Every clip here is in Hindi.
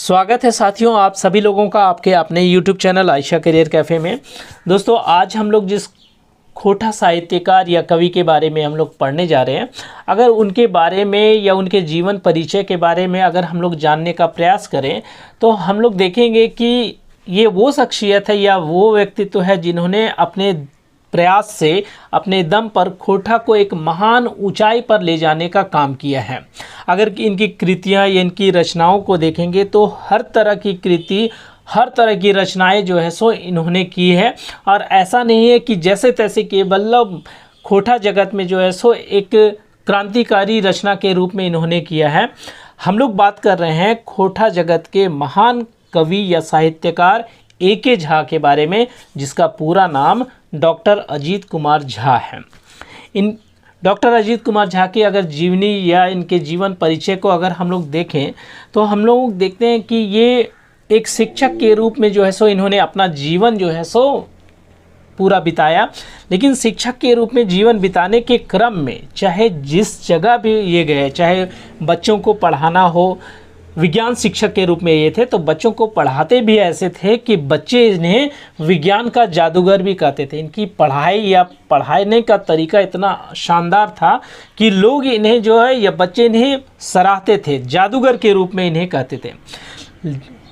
स्वागत है साथियों आप सभी लोगों का आपके अपने YouTube channel Ayesha career cafe में। दोस्तों आज हम लोग जिस खोटा साहित्यकार या कवि के बारे में हम लोग पढ़ने जा रहे हैं, अगर उनके बारे में या उनके जीवन परिचय के बारे में अगर हम लोग जानने का प्रयास करें तो हम लोग देखेंगे कि ये वो शख्सियत है या वो व्यक्तित्व है जिन्होंने अपने प्रयास से अपने दम पर खोटा को एक महान ऊंचाई पर ले जाने का काम किया है। अगर इनकी कृतियाँ या इनकी रचनाओं को देखेंगे तो हर तरह की कृति, हर तरह की रचनाएं जो है सो इन्होंने की है। और ऐसा नहीं है कि जैसे तैसे केवल खोटा जगत में जो है सो एक क्रांतिकारी रचना के रूप में इन्होंने किया है। हम लोग बात कर रहे हैं खोटा जगत के महान कवि या साहित्यकार ए.के. झा के बारे में, जिसका पूरा नाम डॉक्टर अजीत कुमार झा है। इन डॉक्टर अजीत कुमार झा की अगर जीवनी या इनके जीवन परिचय को अगर हम लोग देखें तो हम लोग देखते हैं कि ये एक शिक्षक के रूप में जो है सो इन्होंने अपना जीवन जो है सो पूरा बिताया। लेकिन शिक्षक के रूप में जीवन बिताने के क्रम में चाहे जिस जगह भी ये गए, चाहे बच्चों को पढ़ाना हो, विज्ञान शिक्षक के रूप में ये थे तो बच्चों को पढ़ाते भी ऐसे थे कि बच्चे इन्हें विज्ञान का जादूगर भी कहते थे। इनकी पढ़ाई या पढ़ाने का तरीका इतना शानदार था कि लोग इन्हें जो है या बच्चे इन्हें सराहते थे, जादूगर के रूप में इन्हें कहते थे।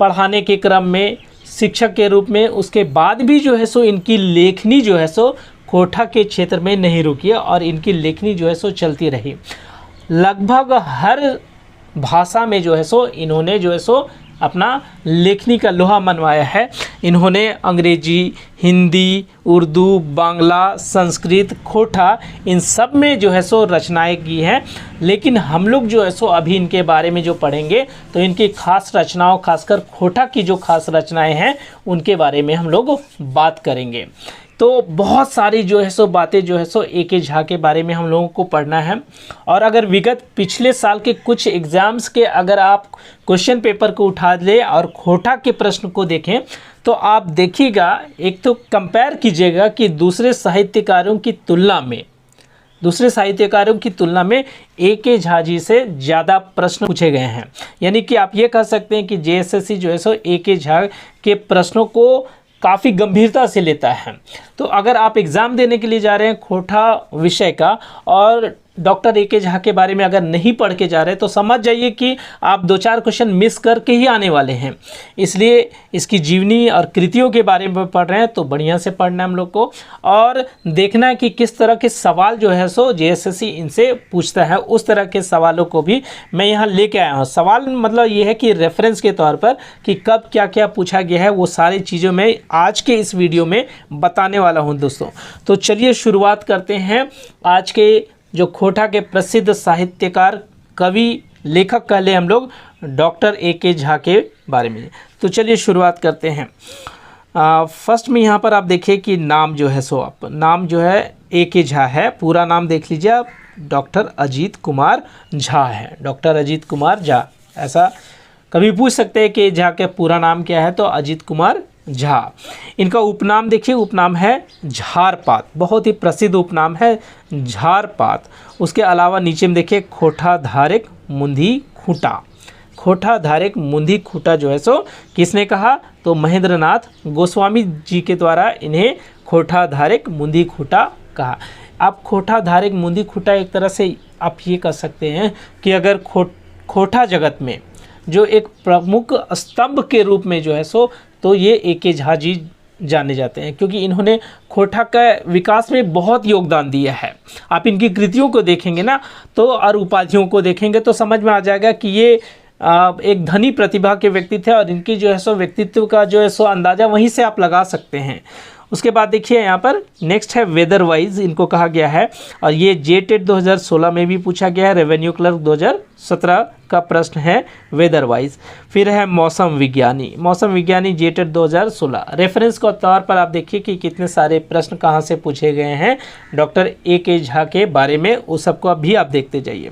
पढ़ाने के क्रम में शिक्षक के रूप में उसके बाद भी जो है सो इनकी लेखनी जो है सो खोटा के क्षेत्र में नहीं रुकी और इनकी लेखनी जो है सो चलती रही। लगभग हर भाषा में जो है सो इन्होंने जो है सो अपना लेखनी का लोहा मनवाया है। इन्होंने अंग्रेजी, हिंदी, उर्दू, बांग्ला, संस्कृत, खोटा, इन सब में जो है सो रचनाएं की हैं। लेकिन हम लोग जो है सो अभी इनके बारे में जो पढ़ेंगे तो इनकी खास रचनाओं, खासकर खोटा की जो खास रचनाएं हैं उनके बारे में हम लोग बात करेंगे। तो बहुत सारी जो है सो बातें जो है सो ए.के. झा के बारे में हम लोगों को पढ़ना है। और अगर विगत पिछले साल के कुछ एग्ज़ाम्स के अगर आप क्वेश्चन पेपर को उठा लें और खोटा के प्रश्न को देखें तो आप देखिएगा, एक तो कंपेयर कीजिएगा कि दूसरे साहित्यकारों की तुलना में ए.के. झा जी से ज़्यादा प्रश्न पूछे गए हैं। यानी कि आप ये कह सकते हैं कि जेएसएससी जो है सो ए.के. झा के प्रश्नों को काफ़ी गंभीरता से लेता है। तो अगर आप एग्ज़ाम देने के लिए जा रहे हैं खोटा विषय का और डॉक्टर ए.के. झा के बारे में अगर नहीं पढ़ के जा रहे तो समझ जाइए कि आप 2-4 क्वेश्चन मिस करके ही आने वाले हैं। इसलिए इसकी जीवनी और कृतियों के बारे में पढ़ रहे हैं तो बढ़िया से पढ़ना है हम लोग को और देखना है कि किस तरह के सवाल जो है सो जेएसएससी इनसे पूछता है। उस तरह के सवालों को भी मैं यहाँ लेके आया हूँ। सवाल मतलब ये है कि रेफरेंस के तौर पर कि कब क्या क्या पूछा गया है, वो सारी चीज़ों में आज के इस वीडियो में बताने वाला हूँ दोस्तों। तो चलिए शुरुआत करते हैं आज के जो खोटा के प्रसिद्ध साहित्यकार, कवि, लेखक कह लें हम लोग, डॉक्टर ए.के. झा के बारे में। तो चलिए शुरुआत करते हैं। फर्स्ट में यहाँ पर आप देखिए कि नाम जो है सो नाम जो है ए.के. झा है। पूरा नाम देख लीजिए आप, डॉक्टर अजीत कुमार झा है। डॉक्टर अजीत कुमार झा, ऐसा कभी पूछ सकते हैं कि झा का पूरा नाम क्या है, तो अजीत कुमार झा। इनका उपनाम देखिए, उपनाम है झारपात, बहुत ही प्रसिद्ध उपनाम है झारपात। उसके अलावा नीचे में देखिए खोटा धारेक मुंधी खूटा। खोटा धारेक मुंधी खूटा जो है सो किसने कहा, तो महेंद्र नाथ गोस्वामी जी के द्वारा इन्हें खोटा धारेक मुंधी खूटा कहा। आप खोटा धारेक मुंधी खूटा एक तरह से आप ये कह सकते हैं कि अगर खोटा जगत में जो एक प्रमुख स्तंभ के रूप में जो है सो तो ये ए.के. झा जी जाने जाते हैं, क्योंकि इन्होंने खोटा का विकास में बहुत योगदान दिया है। आप इनकी कृतियों को देखेंगे ना तो और उपाधियों को देखेंगे तो समझ में आ जाएगा कि ये एक धनी प्रतिभा के व्यक्ति थे और इनकी जो है सो व्यक्तित्व का जो है सो अंदाज़ा वहीं से आप लगा सकते हैं। उसके बाद देखिए यहाँ पर नेक्स्ट है वेदर वाइज, इनको कहा गया है और ये जेटेट 2016 में भी पूछा गया है। रेवेन्यू क्लर्क 2017 का प्रश्न है वेदर वाइज। फिर है मौसम विज्ञानी जेटेट 2016। रेफरेंस के तौर पर आप देखिए कि कितने सारे प्रश्न कहाँ से पूछे गए हैं डॉक्टर ए.के. झा के बारे में, उस सबको भी आप देखते जाइए।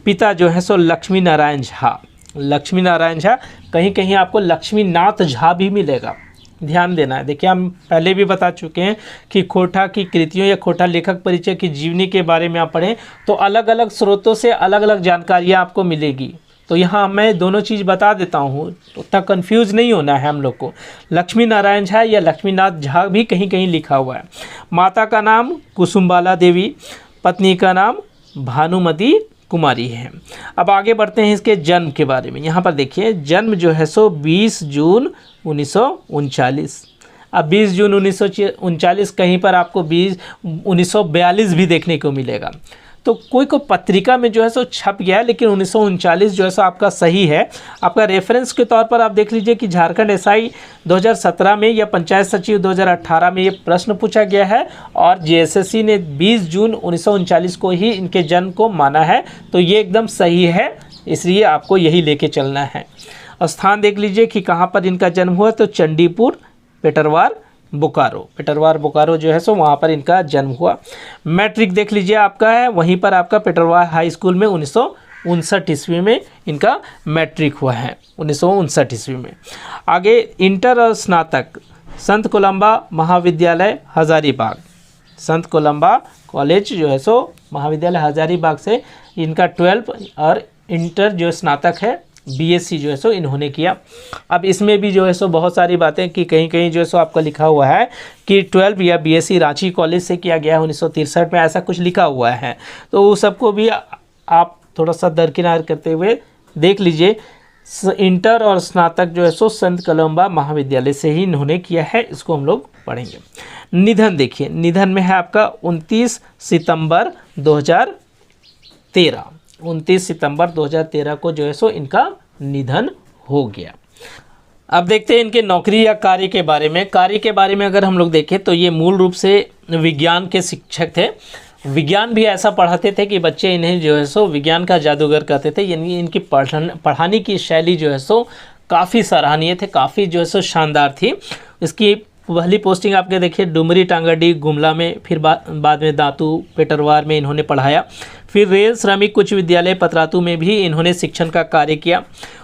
पिता जो है सो लक्ष्मी नारायण झा, कहीं कहीं आपको लक्ष्मीनाथ झा भी मिलेगा, ध्यान देना है। देखिए हम पहले भी बता चुके हैं कि खोटा की कृतियों या खोटा लेखक परिचय की जीवनी के बारे में आप पढ़ें तो अलग अलग स्रोतों से अलग अलग जानकारियाँ आपको मिलेगी। तो यहाँ मैं दोनों चीज़ बता देता हूँ, तो उतना कन्फ्यूज़ नहीं होना है हम लोग को। लक्ष्मी नारायण झा या लक्ष्मीनाथ झा भी कहीं कहीं लिखा हुआ है। माता का नाम कुसुमबाला देवी, पत्नी का नाम भानुमति कुमारी है। अब आगे बढ़ते हैं इसके जन्म के बारे में। यहाँ पर देखिए जन्म जो है सो 20 जून 1939। अब 20 जून 1939 कहीं पर आपको 1942 भी देखने को मिलेगा। तो कोई पत्रिका में जो है सो छप गया है, लेकिन 1939 जो है सो आपका सही है। आपका रेफरेंस के तौर पर आप देख लीजिए कि झारखंड एसआई 2017 में या पंचायत सचिव 2018 में ये प्रश्न पूछा गया है और जेएसएससी ने 20 जून 1939 को ही इनके जन्म को माना है। तो ये एकदम सही है, इसलिए आपको यही लेके चलना है। स्थान देख लीजिए कि कहाँ पर इनका जन्म हुआ, तो चंडीपुर पेटरवार बोकारो जो है सो वहाँ पर इनका जन्म हुआ। मैट्रिक देख लीजिए आपका है, वहीं पर आपका पेटरवार हाई स्कूल में 1959 ईस्वी में इनका मैट्रिक हुआ है, 1959 ईस्वी में। आगे इंटर और स्नातक संत कोलंबा महाविद्यालय हज़ारीबाग, संत कोलंबा कॉलेज जो है सो महाविद्यालय हज़ारीबाग से इनका 12 और इंटर जो स्नातक है बीएससी जो है सो इन्होंने किया। अब इसमें भी जो है सो बहुत सारी बातें कि कहीं कहीं जो है सो आपका लिखा हुआ है कि 12 या बीएससी रांची कॉलेज से किया गया है 1963 में, ऐसा कुछ लिखा हुआ है। तो वो सबको भी आप थोड़ा सा दरकिनार करते हुए देख लीजिए। इंटर और स्नातक जो है सो संत कोलंबा महाविद्यालय से ही इन्होंने किया है, इसको हम लोग पढ़ेंगे। निधन देखिए, निधन में है आपका 29 सितंबर 2013, 29 सितंबर 2013 को जो है सो इनका निधन हो गया। अब देखते हैं इनके नौकरी या कार्य के बारे में। कार्य के बारे में अगर हम लोग देखें तो ये मूल रूप से विज्ञान के शिक्षक थे। विज्ञान भी ऐसा पढ़ाते थे कि बच्चे इन्हें जो है सो विज्ञान का जादूगर कहते थे। यानी इनकी पढ़ाने की शैली जो है सो काफ़ी सराहनीय थे, काफ़ी जो है सो शानदार थी। इसकी पहली पोस्टिंग आपके देखिए डुमरी टांगड़ी गुमला में, फिर बाद में दातू पेटरवार में इन्होंने पढ़ाया। फिर रेल श्रमिक उच्च विद्यालय पतरातू में भी इन्होंने शिक्षण का कार्य किया।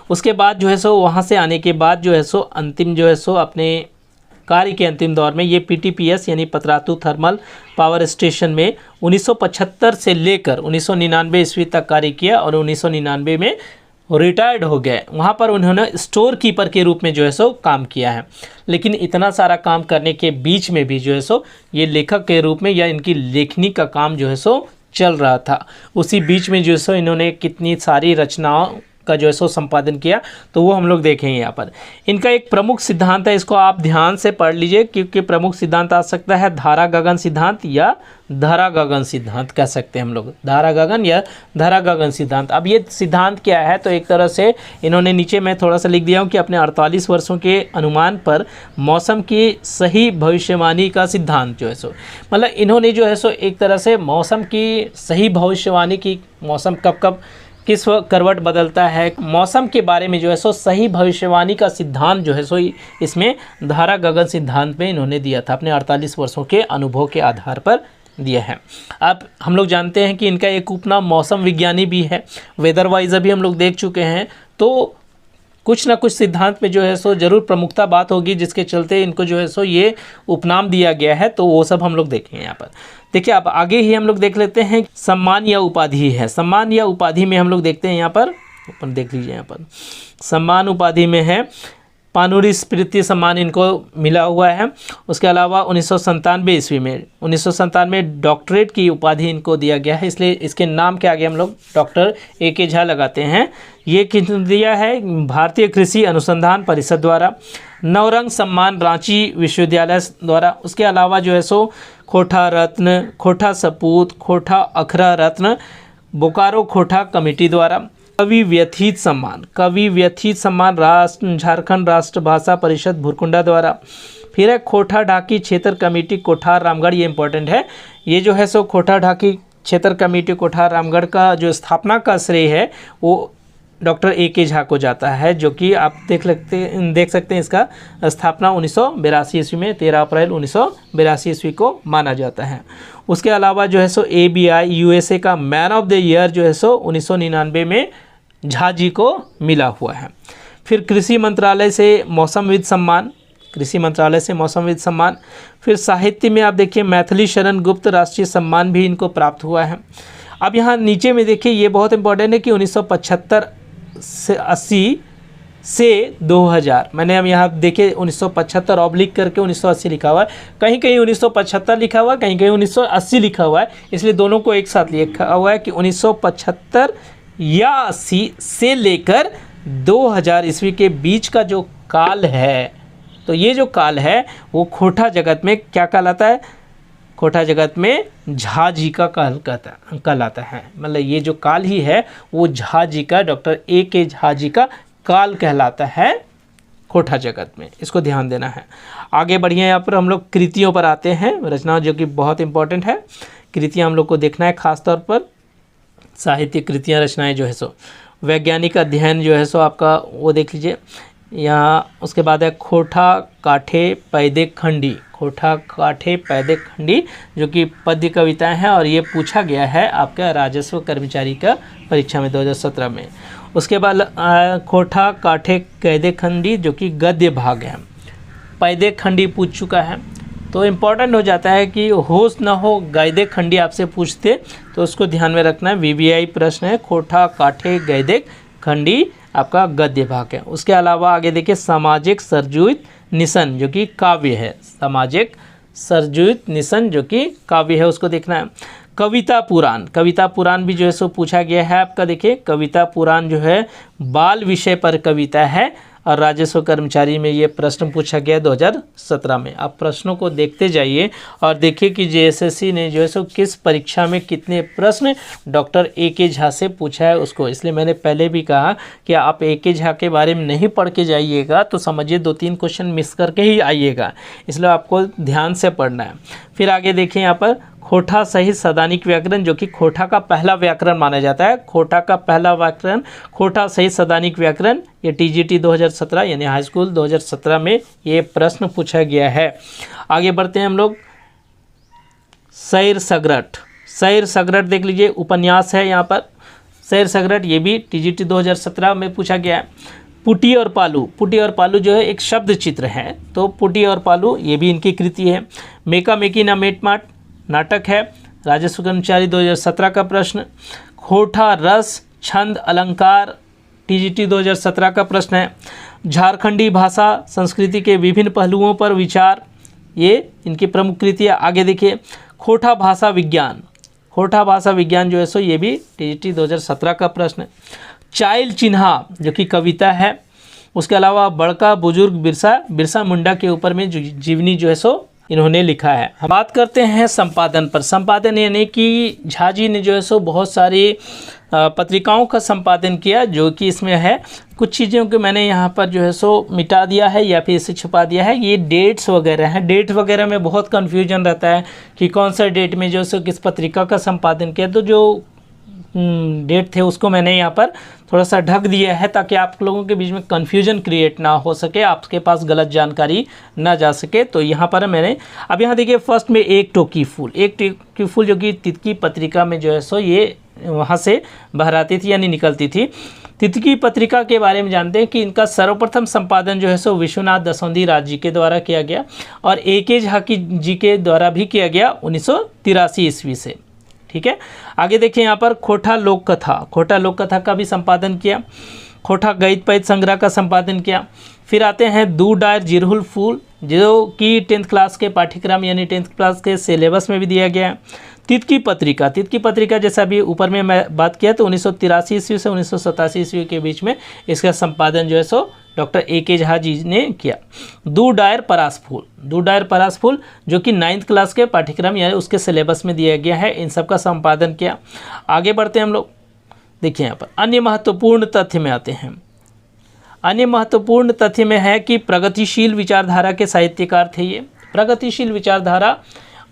उसके बाद जो है सो वहाँ से आने के बाद जो है सो अंतिम जो है सो अपने कार्य के अंतिम दौर में ये पीटीपीएस यानी पतरातू थर्मल पावर स्टेशन में 1975 से लेकर 1999 ईस्वी तक कार्य किया और 1999 में रिटायर्ड हो गए। वहाँ पर उन्होंने स्टोर कीपर के रूप में जो है सो काम किया है। लेकिन इतना सारा काम करने के बीच में भी जो है सो ये लेखक के रूप में या इनकी लेखनी का काम जो है सो चल रहा था। उसी बीच में जो है सो इन्होंने कितनी सारी रचनाओं का जो है सो संपादन किया, तो वो हम लोग देखेंगे यहाँ पर। इनका एक प्रमुख सिद्धांत है, इसको आप ध्यान से पढ़ लीजिए क्योंकि प्रमुख सिद्धांत आ सकता है धारा गगन सिद्धांत या धरा गगन सिद्धांत कह सकते हैं हम लोग, धारा गगन या धरा गगन सिद्धांत। अब ये सिद्धांत क्या है, तो एक तरह से इन्होंने नीचे मैं थोड़ा सा लिख दिया हूँ कि अपने 48 वर्षों के अनुमान पर मौसम की सही भविष्यवाणी का सिद्धांत जो है सो, मतलब इन्होंने जो है सो एक तरह से मौसम की सही भविष्यवाणी की, मौसम कब कब किस करवट बदलता है, मौसम के बारे में जो है सो सही भविष्यवाणी का सिद्धांत जो है सो इसमें धारा गगन सिद्धांत में इन्होंने दिया था, अपने 48 वर्षों के अनुभव के आधार पर दिया है। अब हम लोग जानते हैं कि इनका एक उपनाम मौसम विज्ञानी भी है, वेदर वाइज अभी हम लोग देख चुके हैं। तो कुछ ना कुछ सिद्धांत में जो है सो ज़रूर प्रमुखता बात होगी जिसके चलते इनको जो है सो ये उपनाम दिया गया है, तो वो सब हम लोग देखेंगे यहाँ पर। देखिए अब आगे ही हम लोग देख लेते हैं सम्मान या उपाधि है। सम्मान या उपाधि में हम लोग देखते हैं यहाँ पर, ऊपर देख लीजिए, यहाँ पर सम्मान उपाधि में है पानुरी स्मृति सम्मान इनको मिला हुआ है। उसके अलावा 1997 ईस्वी में 1997 डॉक्टरेट की उपाधि इनको दिया गया है, इसलिए इसके नाम के आगे हम लोग डॉक्टर ए.के. झा लगाते हैं। ये किसने दिया है, भारतीय कृषि अनुसंधान परिषद द्वारा। नवरंग सम्मान रांची विश्वविद्यालय द्वारा। उसके अलावा जो है सो खोटा रत्न, खोटा सपूत, खोटा अखरा रत्न बोकारो खोटा कमेटी द्वारा। कवि व्यथित सम्मान, कवि व्यथित सम्मान झारखंड राष्ट्र भाषा परिषद भुरकुंडा द्वारा। फिर है खोटा ढाकी क्षेत्र कमेटी कोठार रामगढ़, ये इंपॉर्टेंट है। ये जो है सो खोटा ढाकी क्षेत्र कमेटी कोठार रामगढ़ का जो स्थापना का श्रेय है वो डॉक्टर ए.के. झा को जाता है, जो कि आप देख सकते हैं इसका स्थापना 1982 ईस्वी में 13 अप्रैल 1982 ईस्वी को माना जाता है। उसके अलावा जो है सो ABI USA का मैन ऑफ द ईयर जो है सो 1999 में झा जी को मिला हुआ है। फिर कृषि मंत्रालय से मौसमविद सम्मान, कृषि मंत्रालय से मौसमविद सम्मान। फिर साहित्य में आप देखिए मैथिली शरण गुप्त राष्ट्रीय सम्मान भी इनको प्राप्त हुआ है। अब यहाँ नीचे में देखिए ये बहुत इंपॉर्टेंट है कि 1975 1980 से 2000, मैंने हम यहाँ देखे 1975 ऑब्लिक करके 1980 लिखा हुआ है, कहीं कहीं 1975 लिखा हुआ है, कहीं कहीं 1980 लिखा हुआ है, इसलिए दोनों को एक साथ लिखा हुआ है कि 1975 या 80 से लेकर 2000 ईस्वी के बीच का जो काल है, तो ये जो काल है वो खोटा जगत में क्या कहलाता है? खोटा जगत में झा जी का काल कहलाता है। मतलब ये जो काल ही है वो झा जी का, डॉक्टर ए के झा जी का काल कहलाता है खोटा जगत में, इसको ध्यान देना है। आगे बढ़िए, यहाँ पर हम लोग कृतियों पर आते हैं, रचना जो कि बहुत इंपॉर्टेंट है। कृतियाँ हम लोग को देखना है, खासतौर पर साहित्य कृतियाँ रचनाएं जो है सो, वैज्ञानिक अध्ययन जो है सो आपका वो देख लीजिए यहाँ। उसके बाद है खोटा काठे पैदे खंडी, खोटा काठे पैदे खंडी जो कि पद्य कविताएं हैं, और ये पूछा गया है आपका राजस्व कर्मचारी का परीक्षा में 2017 में। उसके बाद खोटा काठे कैदे खंडी जो कि गद्य भाग है, पैदे खंडी पूछ चुका है, तो इम्पॉर्टेंट हो जाता है कि होश न हो गैदे खंडी आपसे पूछते, तो उसको ध्यान में रखना है। वीवीआई प्रश्न है, खोटा काठे गैदे खंडी आपका गद्य भाग है। उसके अलावा आगे देखिए सामाजिक सरजुत निशन जो कि काव्य है, सामाजिक सरजुत निशन जो कि काव्य है, उसको देखना है। कविता पुराण, कविता पुराण भी जो है सो पूछा गया है आपका। देखिए कविता पुराण जो है बाल विषय पर कविता है, और राजस्व कर्मचारी में ये प्रश्न पूछा गया 2017 में। आप प्रश्नों को देखते जाइए और देखिए कि जेएसएससी ने जो है सो किस परीक्षा में कितने प्रश्न डॉक्टर ए के झा से पूछा है उसको। इसलिए मैंने पहले भी कहा कि आप ए के झा के बारे में नहीं पढ़ के जाइएगा तो समझिए 2-3 क्वेश्चन मिस करके ही आइएगा, इसलिए आपको ध्यान से पढ़ना है। फिर आगे देखिए यहाँ पर खोटा सहित सदानिक व्याकरण जो कि खोटा का पहला व्याकरण माना जाता है, खोटा का पहला व्याकरण खोटा सहित सदानिक व्याकरण, ये टीजीटी 2017 यानी हाई स्कूल 2017 में ये प्रश्न पूछा गया है। आगे बढ़ते हैं हम लोग। सैर सगरट, सैर सगरट देख लीजिए, उपन्यास है यहाँ पर सैर सगरट, ये भी टीजीटी 2017 में पूछा गया है। पुटी और पालू, पुटी और पालू जो है एक शब्द चित्र है, तो पुटी और पालू ये भी इनकी कृति है। मेका मेकी ना मेटमाट नाटक है, राजस्व कर्मचारी 2017 का प्रश्न। खोटा रस छंद अलंकार टीजीटी 2017 का प्रश्न है। झारखंडी भाषा संस्कृति के विभिन्न पहलुओं पर विचार, ये इनकी प्रमुख कृति है। आगे देखिए खोटा भाषा विज्ञान, खोटा भाषा विज्ञान जो है सो ये भी टीजीटी 2017 का प्रश्न है। चाइल चिन्हा जो कि कविता है। उसके अलावा बड़का बुजुर्ग बिरसा मुंडा के ऊपर में जीवनी जो है सो इन्होंने लिखा है। हम बात करते हैं संपादन पर। संपादन यानी कि झा जी ने जो है सो बहुत सारी पत्रिकाओं का संपादन किया, जो कि इसमें है कुछ चीज़ों को मैंने यहाँ पर जो है सो मिटा दिया है या फिर इसे छुपा दिया है। ये डेट्स वगैरह हैं, डेट वगैरह में बहुत कन्फ्यूजन रहता है कि कौन सा डेट में जो है सो किस पत्रिका का संपादन किया, तो जो डेट थे उसको मैंने यहाँ पर थोड़ा सा ढक दिया है ताकि आप लोगों के बीच में कन्फ्यूजन क्रिएट ना हो सके, आपके पास गलत जानकारी ना जा सके। तो यहाँ पर मैंने अब यहाँ देखिए फर्स्ट में एक टोकी फूल, एक टोकी फूल जो कि तितकी पत्रिका में जो है सो ये वहाँ से बहराती थी यानी निकलती थी। तितकी पत्रिका के बारे में जानते हैं कि इनका सर्वप्रथम संपादन जो है सो विश्वनाथ दसौंधी राज जी के द्वारा किया गया और ए के झा जी के द्वारा भी किया गया 1983 ईस्वी से। ठीक है, आगे देखिए यहाँ पर खोटा लोक कथा, खोटा लोक कथा का भी संपादन किया। खोटा गीत पैत संग्रह का संपादन किया। फिर आते हैं दू डायर जिरहुल फूल जो कि 10th क्लास के पाठ्यक्रम यानी 10th क्लास के सिलेबस में भी दिया गया है। तितकी पत्रिका, तितकी पत्रिका जैसा भी ऊपर में मैं बात किया तो 1983 ईस्वी से 1987 ईस्वी के बीच में इसका संपादन जो है सो डॉक्टर ए के झा जी ने किया। दू डायर परास फूल, दू डायर परास फूल जो कि 9th क्लास के पाठ्यक्रम यानी उसके सिलेबस में दिया गया है, इन सब का संपादन किया। आगे बढ़ते हैं हम लोग। देखिए यहाँ पर अन्य महत्वपूर्ण तथ्य में आते हैं। अन्य महत्वपूर्ण तथ्य में है कि प्रगतिशील विचारधारा के साहित्यकार थे ये। प्रगतिशील विचारधारा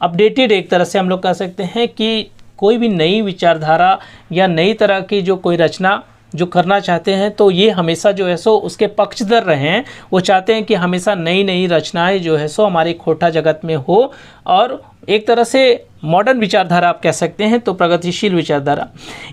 अपडेटेड एक तरह से हम लोग कह सकते हैं कि कोई भी नई विचारधारा या नई तरह की जो कोई रचना जो करना चाहते हैं तो ये हमेशा जो है सो उसके पक्षधर रहे हैं। वो चाहते हैं कि हमेशा नई नई रचनाएं जो है सो हमारे खोटा जगत में हो और एक तरह से मॉडर्न विचारधारा आप कह सकते हैं। तो प्रगतिशील विचारधारा,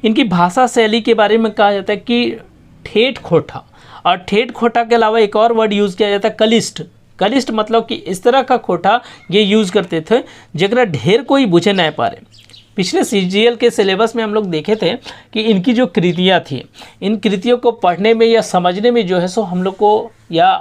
इनकी भाषा शैली के बारे में कहा जाता है कि ठेठ खोटा, और ठेठ खोटा के अलावा एक और वर्ड यूज़ किया जाता है कलिष्ठ। कलिष्ठ मतलब कि इस तरह का खोटा ये यूज़ करते थे जरा ढेर कोई बुझे नहीं पा रहे। पिछले सीजीएल के सिलेबस में हम लोग देखे थे कि इनकी जो कृतियाँ थी, इन कृतियों को पढ़ने में या समझने में जो है सो हम लोग को या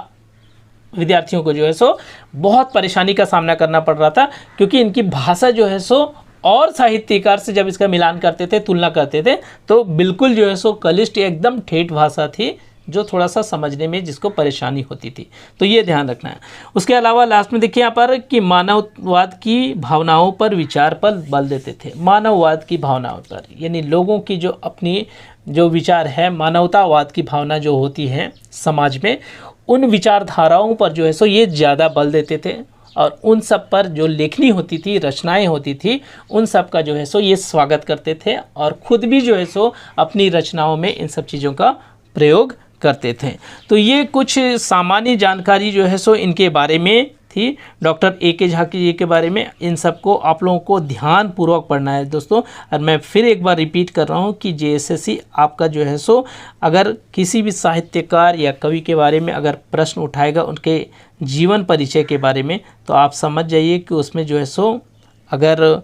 विद्यार्थियों को जो है सो बहुत परेशानी का सामना करना पड़ रहा था, क्योंकि इनकी भाषा जो है सो और साहित्यकार से जब इसका मिलान करते थे, तुलना करते थे, तो बिल्कुल जो है सो कलिष्ठ एकदम ठेठ भाषा थी, जो थोड़ा सा समझने में जिसको परेशानी होती थी। तो ये ध्यान रखना है। उसके अलावा लास्ट में देखिए यहाँ पर कि मानववाद की भावनाओं पर विचार पर बल देते थे। मानववाद की भावनाओं पर, यानी लोगों की जो अपनी जो विचार है, मानवतावाद की भावना जो होती है समाज में, उन विचारधाराओं पर जो है सो ये ज़्यादा बल देते थे, और उन सब पर जो लेखनी होती थी, रचनाएं होती थी, उन सब का जो है सो ये स्वागत करते थे, और ख़ुद भी जो है सो अपनी रचनाओं में इन सब चीज़ों का प्रयोग करते थे। तो ये कुछ सामान्य जानकारी जो है सो इनके बारे में थी, डॉक्टर ए.के. झा जी के बारे में। इन सबको आप लोगों को ध्यानपूर्वक पढ़ना है दोस्तों। और मैं फिर एक बार रिपीट कर रहा हूँ कि जेएसएससी आपका जो है सो अगर किसी भी साहित्यकार या कवि के बारे में अगर प्रश्न उठाएगा, उनके जीवन परिचय के बारे में, तो आप समझ जाइए कि उसमें जो है सो अगर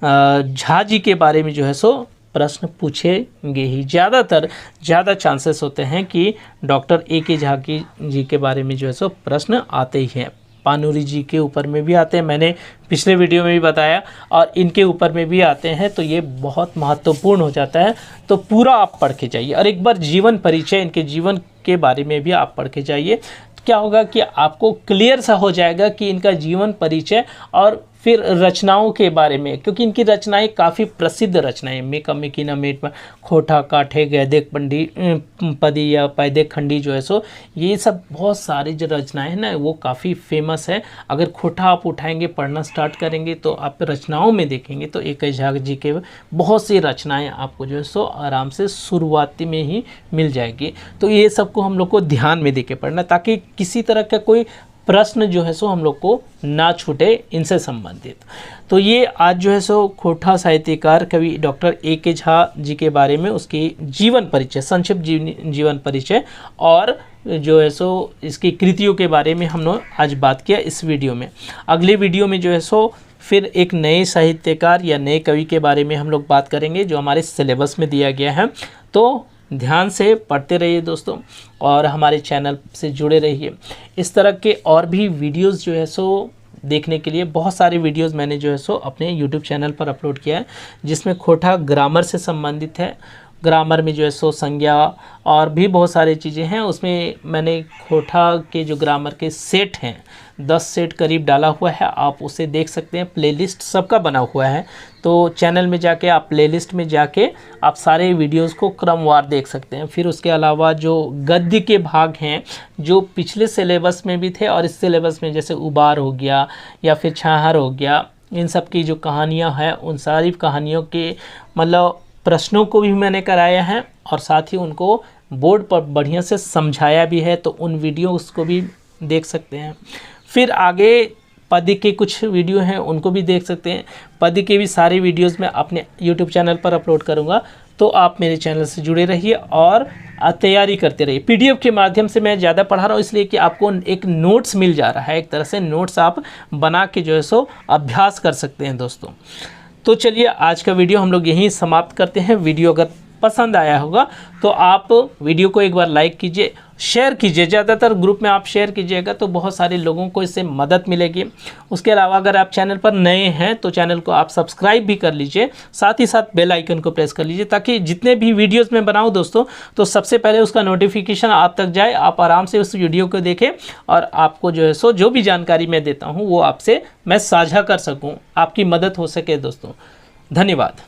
झा जी के बारे में जो है सो प्रश्न पूछेंगे ही। ज़्यादा चांसेस होते हैं कि डॉक्टर ए.के. झा जी के बारे में जो है सो प्रश्न आते ही हैं। पानूरी जी के ऊपर में भी आते हैं, मैंने पिछले वीडियो में भी बताया, और इनके ऊपर में भी आते हैं। तो ये बहुत महत्वपूर्ण हो जाता है। तो पूरा आप पढ़ के जाइए, और एक बार जीवन परिचय, इनके जीवन के बारे में भी आप पढ़ के जाइए। क्या होगा कि आपको क्लियर सा हो जाएगा कि इनका जीवन परिचय, और फिर रचनाओं के बारे में, क्योंकि इनकी रचनाएं काफ़ी प्रसिद्ध रचनाएं, मेका मेकिना मेट, खोटा काठे गैदे पदी या पैदे खंडी जो है सो, ये सब बहुत सारी जो रचनाएं हैं ना, वो काफ़ी फेमस है। अगर खोटा आप उठाएंगे, पढ़ना स्टार्ट करेंगे, तो आप रचनाओं में देखेंगे तो ए.के. झा जी के बहुत सी रचनाएँ आपको जो है सो आराम से शुरुआती में ही मिल जाएगी। तो ये सबको हम लोग को ध्यान में देके पढ़ना, ताकि किसी तरह का कोई प्रश्न जो है सो हम लोग को ना छूटे इनसे संबंधित। तो ये आज जो है सो खोटा साहित्यकार कवि डॉक्टर ए.के. झा जी के बारे में, उसकी जीवन परिचय, संक्षिप्त जीवन परिचय, और जो है सो इसकी कृतियों के बारे में हम लोग आज बात किया इस वीडियो में। अगले वीडियो में जो है सो फिर एक नए साहित्यकार या नए कवि के बारे में हम लोग बात करेंगे, जो हमारे सिलेबस में दिया गया है। तो ध्यान से पढ़ते रहिए दोस्तों, और हमारे चैनल से जुड़े रहिए। इस तरह के और भी वीडियोस जो है सो देखने के लिए बहुत सारे वीडियोस मैंने जो है सो अपने यूट्यूब चैनल पर अपलोड किया है, जिसमें खोटा ग्रामर से संबंधित है। ग्रामर में जो है सो संज्ञा और भी बहुत सारी चीज़ें हैं। उसमें मैंने खोटा के जो ग्रामर के सेट हैं, 10 सेट करीब डाला हुआ है, आप उसे देख सकते हैं। प्लेलिस्ट सबका बना हुआ है, तो चैनल में जाके आप प्लेलिस्ट में जाके आप सारे वीडियोस को क्रमवार देख सकते हैं। फिर उसके अलावा जो गद्य के भाग हैं, जो पिछले सिलेबस में भी थे और इस सिलेबस में, जैसे उबार हो गया या फिर छाहर हो गया, इन सब की जो कहानियाँ हैं, उन सारी कहानियों के मतलब प्रश्नों को भी मैंने कराया है, और साथ ही उनको बोर्ड पर बढ़िया से समझाया भी है। तो उन वीडियोस को भी देख सकते हैं। फिर आगे पद्य के कुछ वीडियो हैं, उनको भी देख सकते हैं। पद्य के भी सारे वीडियोस मैं अपने यूट्यूब चैनल पर अपलोड करूंगा, तो आप मेरे चैनल से जुड़े रहिए और तैयारी करते रहिए। पीडीएफ के माध्यम से मैं ज़्यादा पढ़ा रहा हूँ, इसलिए कि आपको एक नोट्स मिल जा रहा है। एक तरह से नोट्स आप बना के जो है सो अभ्यास कर सकते हैं दोस्तों। तो चलिए आज का वीडियो हम लोग यहीं समाप्त करते हैं। वीडियो अगर पसंद आया होगा तो आप वीडियो को एक बार लाइक कीजिए, शेयर कीजिए। ज़्यादातर ग्रुप में आप शेयर कीजिएगा तो बहुत सारे लोगों को इससे मदद मिलेगी। उसके अलावा अगर आप चैनल पर नए हैं तो चैनल को आप सब्सक्राइब भी कर लीजिए, साथ ही साथ बेल आइकन को प्रेस कर लीजिए, ताकि जितने भी वीडियोस मैं बनाऊं दोस्तों, तो सबसे पहले उसका नोटिफिकेशन आप तक जाए, आप आराम से उस वीडियो को देखें, और आपको जो है सो जो भी जानकारी मैं देता हूँ वो आपसे मैं साझा कर सकूँ, आपकी मदद हो सके दोस्तों। धन्यवाद।